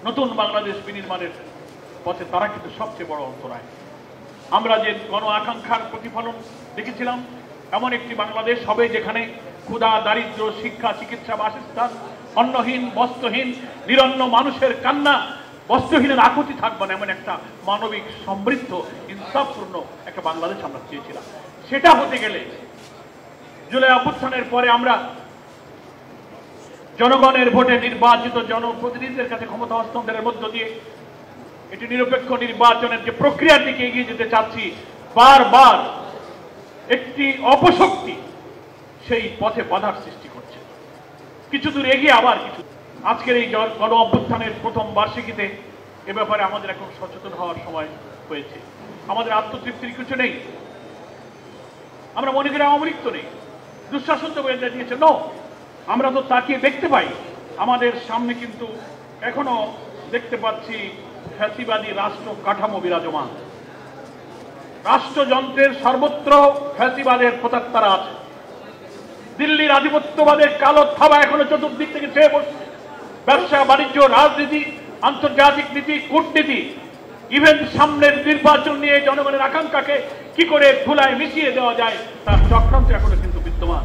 নতুন বাংলাদেশ বিনির্মাণের পথে তারা কিন্তু সবচেয়ে বড় অন্তরায়। আমরা যে গণ আকাঙ্ক্ষার প্রতিফলন দেখেছিলাম এমন একটি বাংলাদেশ হবে যেখানে ক্ষুধা, দারিদ্র, শিক্ষা, চিকিৎসা, বাসস্থান, অন্নহীন, বস্ত্রহীন, নিরন্ন মানুষের কান্না, বস্ত্রহীনের আকুতি থাকবে না, এমন একটা মানবিক, সমৃদ্ধ, ইনসাফপূর্ণ একটা বাংলাদেশ আমরা চেয়েছিলাম। সেটা হতে গেলে জুলাই অভ্যুত্থানের পরে আমরা জনগণের ভোটে নির্বাচিত জনপ্রতিনিধিদের কাছে ক্ষমতা হস্তান্তরের মধ্য দিয়ে এটি নিরপেক্ষ নির্বাচনের যে প্রক্রিয়ার দিকে এগিয়ে যেতে চাচ্ছি, বারবার একটি অপশক্তি সেই পথে বাধার সৃষ্টি করছে। কিছু দূর এগিয়ে আবার কিছু। আজকের এই গণ অভ্যুত্থানের প্রথম বার্ষিকীতে এ ব্যাপারে আমাদের এখন সচেতন হওয়ার সময় হয়েছে। আমাদের আত্মতৃপ্তির কিছু নেই, আমরা মনে করি অমৃত নেই, দুঃশাসন তো বেঁধে দিয়েছে। নো, আমরা তো তাকিয়ে দেখতে পাই আমাদের সামনে কিন্তু এখনো দেখতে পাচ্ছি ফ্যাসিবাদী রাষ্ট্র কাঠামো বিরাজমান। রাষ্ট্রযন্ত্রের সর্বত্র ফ্যাসিবাদের প্রতাত্তারা আছে। দিল্লির আধিপত্যবাদের কালো থাবা এখনো চতুর্দিক থেকে ছেয়ে বসছে। ব্যবসা, বাণিজ্য, রাজনীতি, আন্তর্জাতিক নীতি, কূটনীতি, ইভেন সামনের নির্বাচন নিয়ে জনগণের আকাঙ্ক্ষাকে কি করে ধুলায় মিশিয়ে দেওয়া যায় তার চক্রান্ত এখনো কিন্তু বিদ্যমান।